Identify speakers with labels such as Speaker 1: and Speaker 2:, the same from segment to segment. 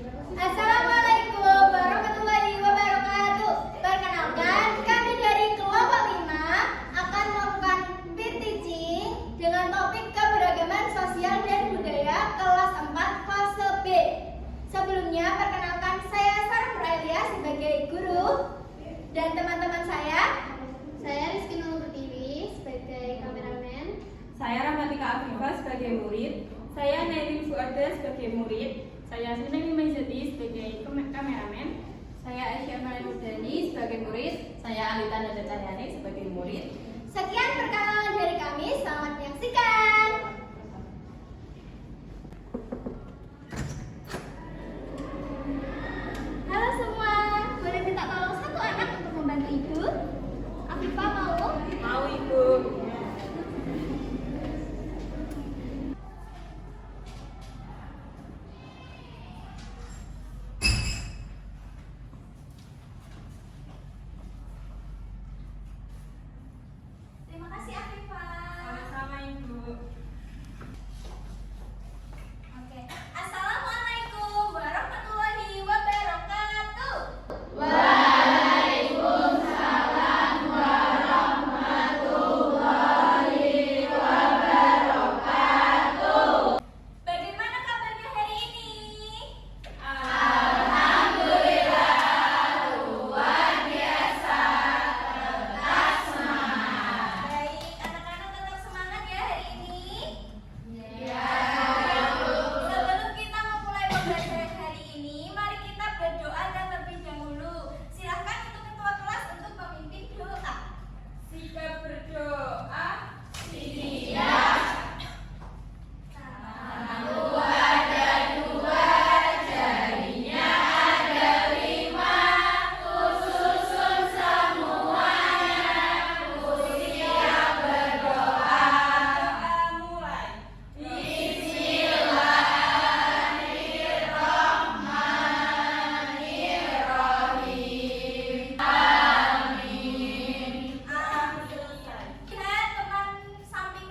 Speaker 1: Assalamualaikum warahmatullahi wabarakatuh. Perkenalkan, kami dari kelompok 5 akan melakukan peer teaching dengan topik keberagaman sosial dan budaya kelas 4 fase B. Sebelumnya, perkenalkan saya Sarah Praelia sebagai guru dan teman-teman saya Rizky Nurul Pertiwi sebagai kameramen.
Speaker 2: Saya Rahmatika Afifah sebagai murid. Saya Nairin Fuada sebagai murid. Saya Sineng Majeti sebagai kameramen.
Speaker 3: Saya Aisyah Maryamudani sebagai murid. Saya Alita Nada Cahyani sebagai murid.
Speaker 1: Sekian perkenalan dari kami. Selamat menyaksikan. Halo semua, boleh minta tolong satu anak untuk membantu ibu? Afifah mau?
Speaker 2: Mau, Ibu.
Speaker 1: Terima kasih Afifah.
Speaker 2: Sama-sama, Ibu.
Speaker 1: Oke. Assalamualaikum warahmatullahi wabarakatuh. Bagaimana kabarnya hari ini? Baik, anak-anak tetap semangat ya hari ini. Sebelum kita memulai pembelajaran hari ini, mari kita berdoa terlebih dahulu. Silakan untuk ketua kelas untuk memimpin doa.
Speaker 2: Siap berdoa. Doa mulai.
Speaker 1: Lihat teman samping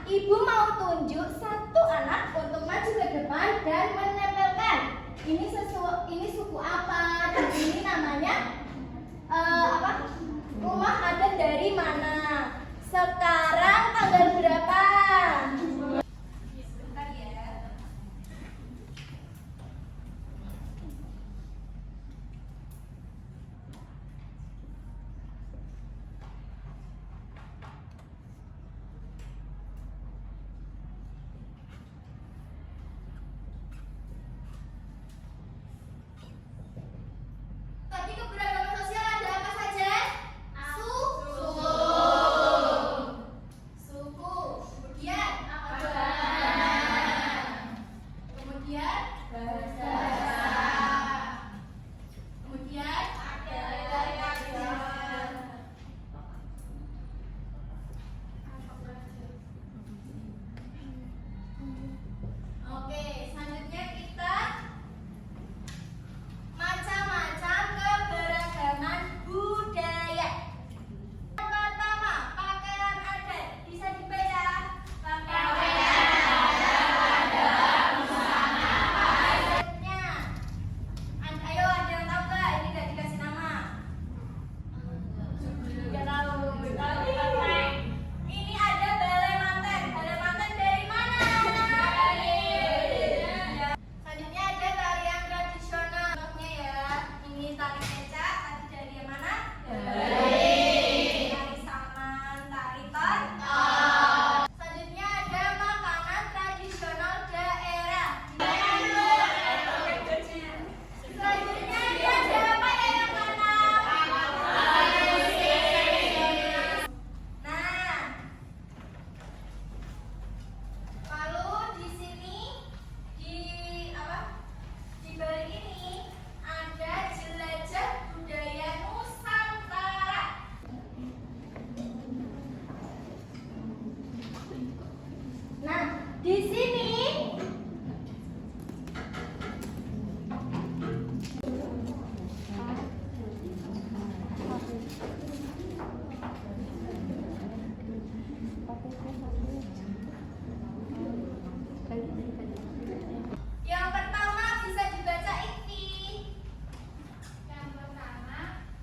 Speaker 1: Ibu mau tunjuk satu anak untuk maju ke depan dan menempelkan. Ini suku apa? Dan ini namanya apa? Rumah adat dari mana? Sekarang tanggal berapa? Sebentar ya. Tadi keberagaman sosial ada apa saja? Suku. Kemudian kemudian kemudian Oke, selanjutnya kita macam-macam keberagaman budaya. Yang pertama, pakaian adat. Bisa dibaca. Adatnya. Ayo, ada yang tahu nggak? Ini nggak dikasih nama. Nggak tahu. Ini ada balai manten. Balai manten dari mana? Selanjutnya ada tarian tradisional. Contohnya ya, ini tari becak. Tadi dari yang mana? Tari saman, tari ton. Selanjutnya ada makanan tradisional daerah. Selanjutnya ini ada apa ya yang mana? Nah, lalu di sini di apa? Di balik ini ada jelajah budaya Nusantara. Nah, di sini yang pertama bisa dibaca Ikti.
Speaker 4: Yang pertama,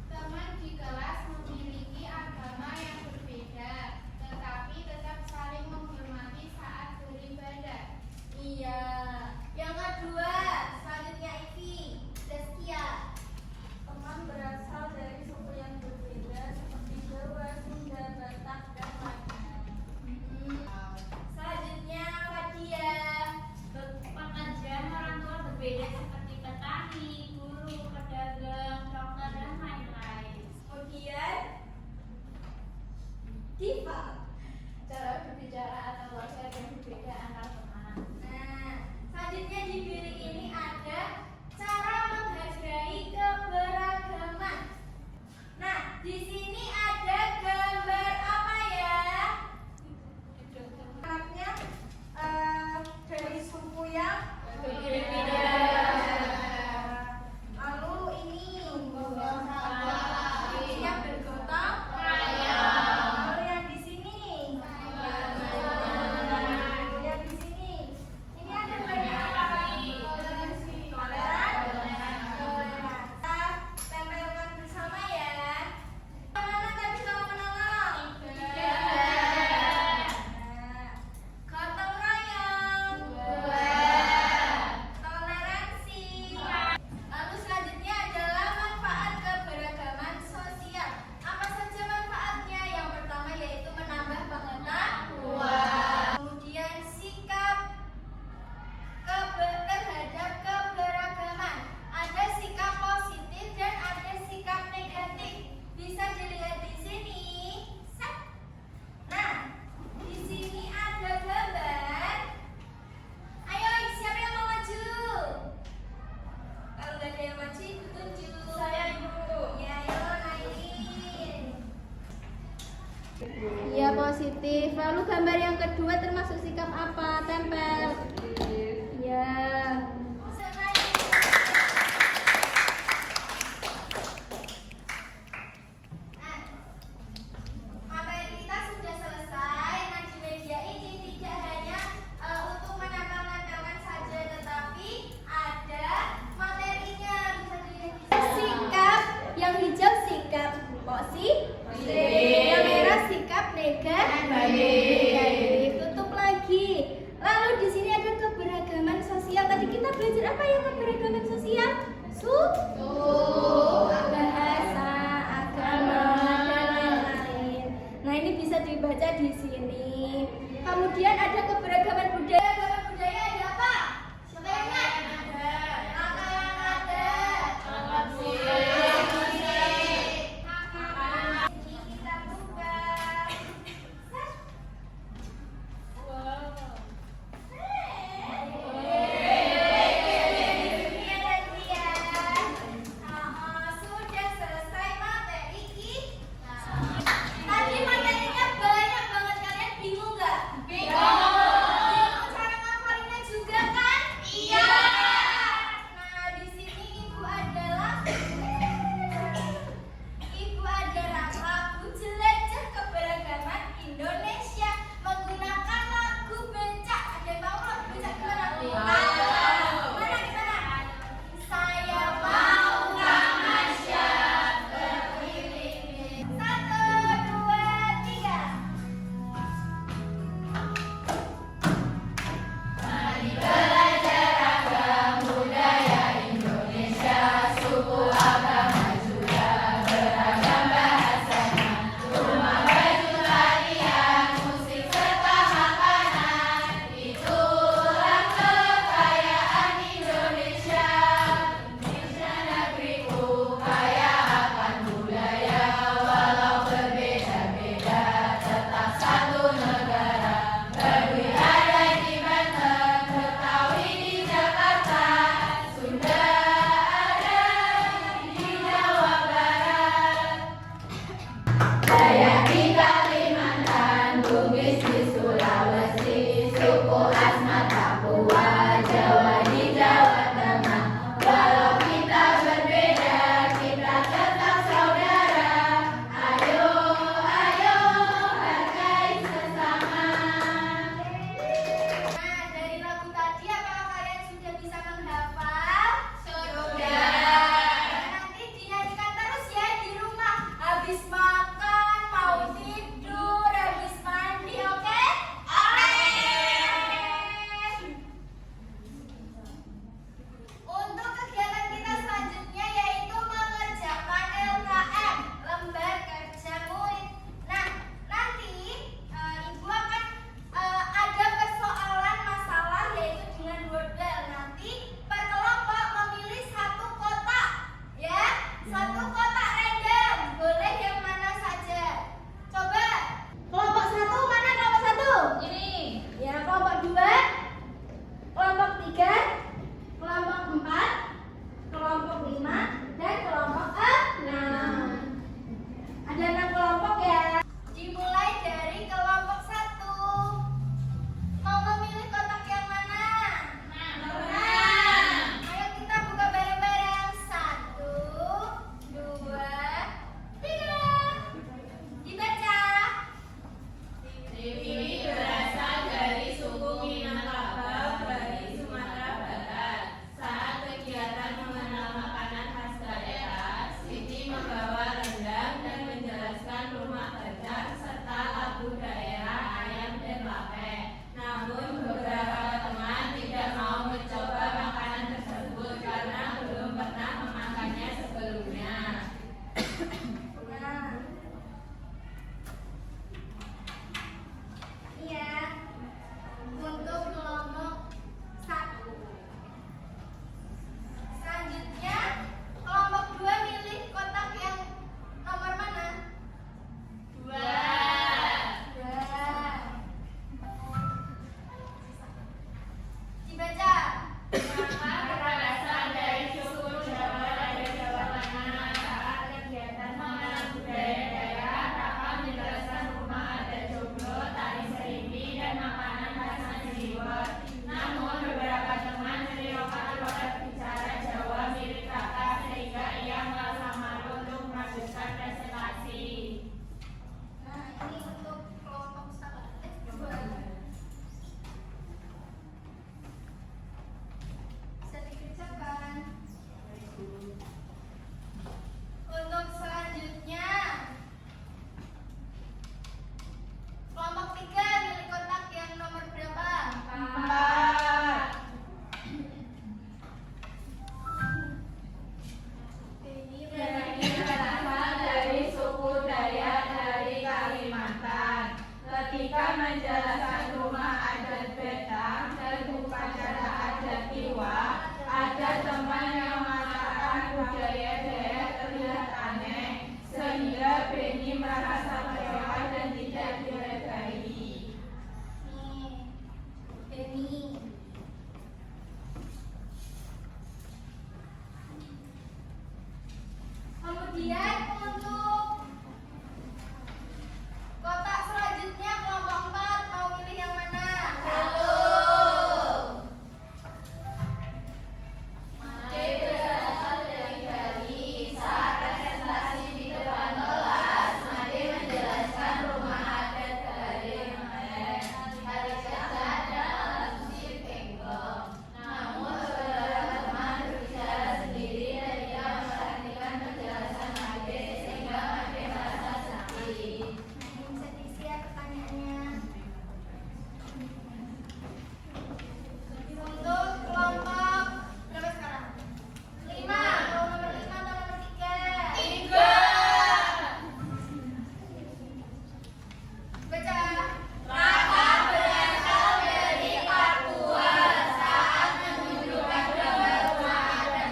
Speaker 4: teman di kelas memiliki agama yang berbeda, tetapi tetap saling menghormati saat beribadah.
Speaker 1: Iya. Yang kedua, selanjutnya Ikti. Zaskia.
Speaker 2: Teman berasal dari suku yang berbeda seperti Jawa, Sunda, Batak, dan lainnya.
Speaker 1: Selanjutnya Fadia.
Speaker 3: Pekerjaan orang tua berbeda seperti petani, guru, pedagang, dokter, dan lain-lain.
Speaker 1: Kemudian Diva.
Speaker 3: Cara berbicara atau wajah yang berbeda antar teman.
Speaker 1: Nah, selanjutnya di bilik ini ada cara menghargai keberagaman. Nah, di sini ada gambar apa ya? Anaknya dari suku yang berbeda. Lalu ini yang bergotong royong. Lalu yang di sini. Yang di sini. Ini ada banyak apa? Toleran. Kita tempelkan bersama ya. Mana tadi kamu menolong? Gotong royong. Toleransi. Lalu selanjutnya adalah manfaat keberagaman sosial. Apa saja manfaatnya? Yang pertama yaitu menambah pengetahuan. Kemudian sikap terhadap keberagaman. Ada sikap positif dan ada sikap negatif. Bisa dilihat di sini. Set. Nah, di sini ada gambar. Ayo, siapa yang mau maju? Kalau nggak ada yang maju, ibu tunjuk. Saya ibu. Ya, ayo naikin. Iya positif. Lalu gambar yang kedua termasuk sikap apa? Tempel. Iya. Nah, materi kita sudah selesai. Nah, di media ini Yang merah sikap negatif. Tutup lagi. Lalu di sini ada keberagaman sosial. Tadi kita belajar apa ya keberagaman sosial? Bahasa, agama, dan lain-lain. Nah, ini bisa dibaca di sini. Kemudian ada keberagaman budaya. Keberagaman budaya ada apa? Siapa yang ingat? Apa yang ada? Kita buka. Ini ada dia.
Speaker 2: ketika menjelaskan rumah adat Betang dan upacara adat Iwa, ada teman yang mengatakan budaya daerah terlihat aneh, sehingga Beni merasa kecewa dan tidak dihargai.
Speaker 1: Beni. Kemudian untuk kotak selanjutnya kelompok 4 mau pilih yang mana?
Speaker 3: Mari berasal dari Bali. Saat presentasi di depan kelas, mari menjelaskan rumah adat Bali. Hari kerja dalam musik tenggong. Namun beberapa teman berbicara sendiri dan tidak memperhatikan penjelasan Made sehingga Made merasa sedih.
Speaker 1: Bisa diisi ya pertanyaannya. Untuk kelompok berapa sekarang? 5. Mau nomor 5 atau nomor 3? 3. Baca.
Speaker 3: Raka berasal dari Papua. Saat menunjukkan gambar rumah adat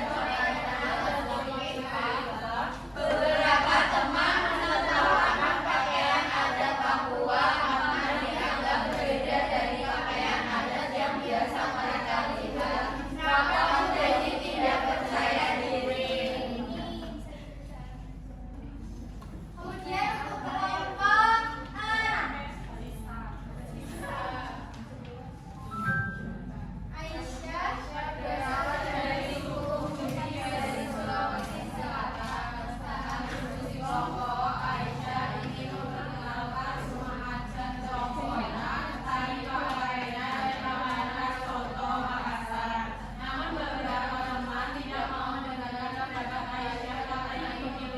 Speaker 3: beberapa teman menertawakan pakaian adat Papua karena dianggap berbeda dari pakaian adat yang biasa mereka lihat. Raka menjadi tidak percaya diri.
Speaker 1: Kemudian untuk kelompok 6. Aisyah berasal dari suku Bugis dari Sulawesi Selatan. Saat diskusi kelompok, Aisyah ingin memperkenalkan rumah adat Tongkonan, tari Pakaina, dan makanan soto Makassar. Namun beberapa teman tidak mau mendengarkan pendapat Aisyah karena ingin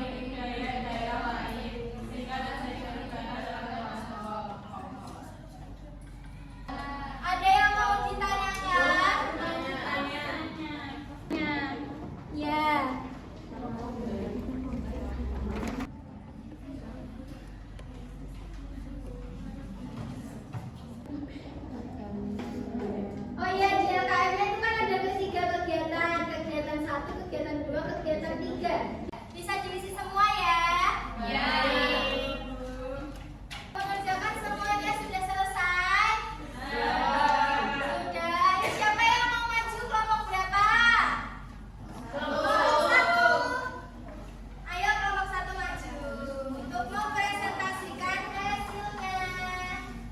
Speaker 1: memiliki budaya daerah lain, sehingga terjadi perbedaan dalam kelompok. Ada yang mau ditanyakan? Ya. Oh iya, di LKM-nya itu kan ada 3 kegiatan. Kegiatan 1, kegiatan 2, kegiatan 3. Bisa diisi semua ya?
Speaker 3: Ya.
Speaker 1: Mengerjakan semuanya sudah selesai? Sudah. Siapa yang mau maju kelompok berapa? Kelompok 1. Ayo kelompok 1 maju untuk mempresentasikan hasilnya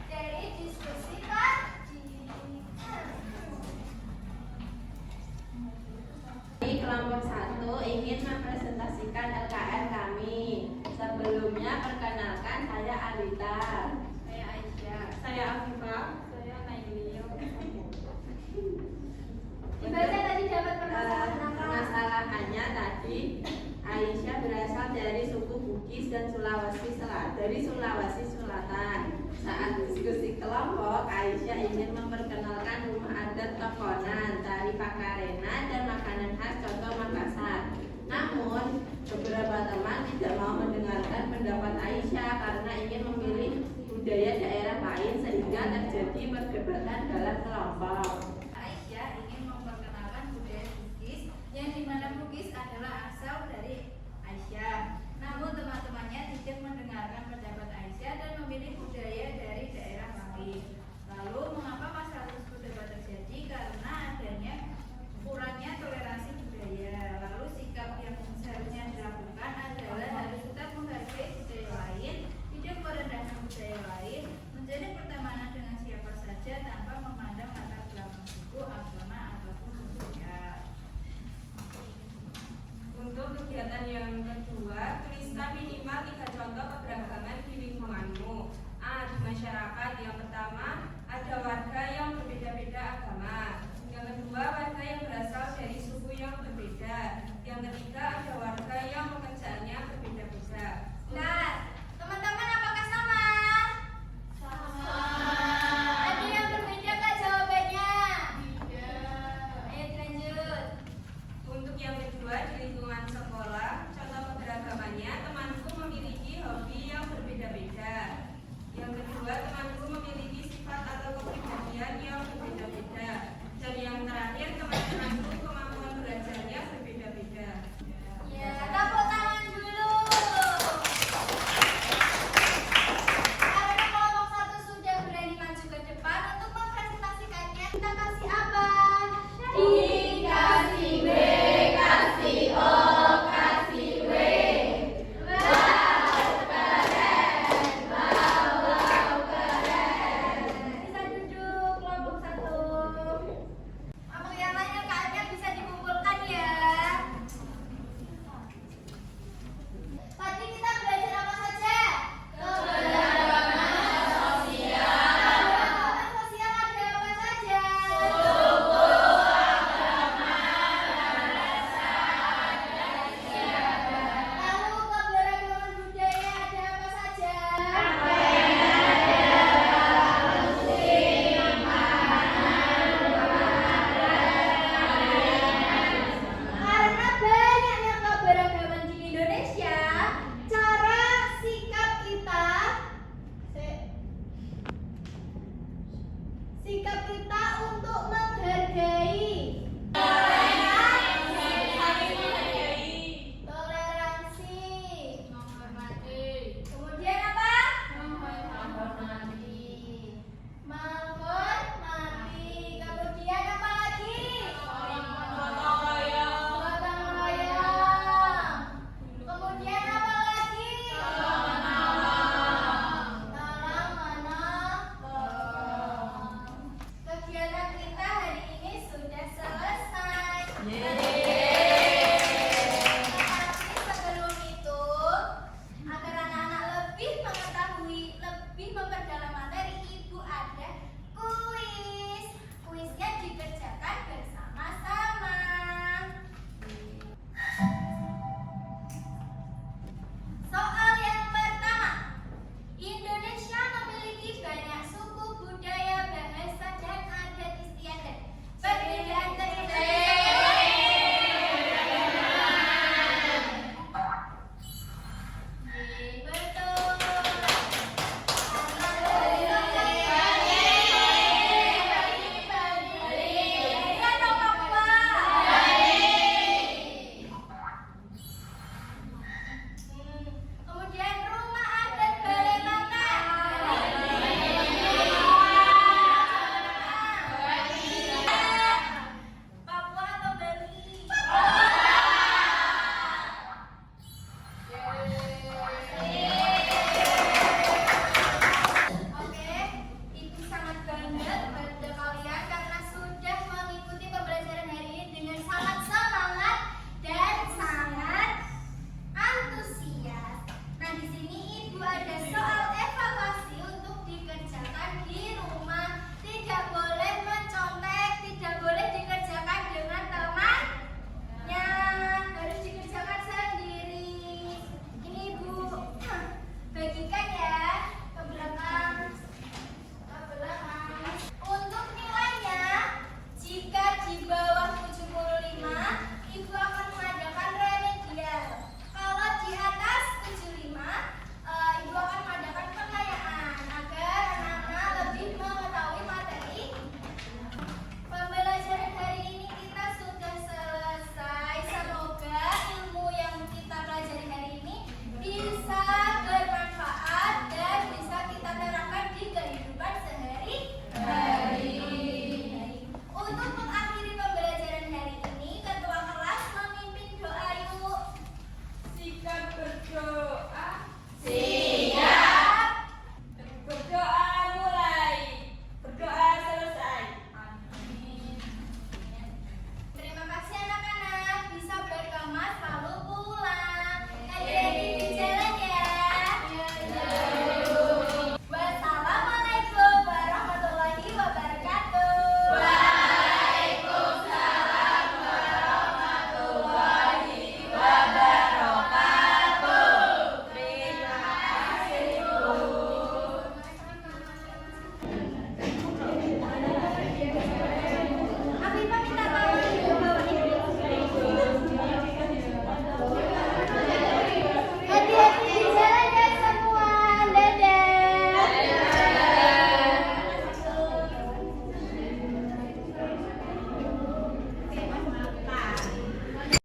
Speaker 1: dari diskusi tadi.
Speaker 5: Kelompok 1 ingin mempresentasikan LKM kami. Sebelumnya perkenalkan, saya Alita.
Speaker 2: Saya Aisyah. Saya Afifah. Saya Nailio.
Speaker 1: Dibaca tadi dapat permasalahan apa?
Speaker 5: Permasalahannya tadi, Aisyah berasal dari suku Bugis dan Sulawesi Selatan. Saat diskusi kelompok, Aisyah ingin memperkenalkan rumah adat Tongkonan, tari Pakarena, dan makanan khas coto Makassar. Namun, beberapa teman tidak mau mendengarkan pendapat Aisyah karena ingin memilih budaya daerah lain sehingga terjadi perdebatan dalam kelompok.
Speaker 3: Aisyah ingin memperkenalkan budaya Bugis yang dimana Bugis adalah asal dari Aisyah. Namun teman-temannya tidak mendengarkan pendapat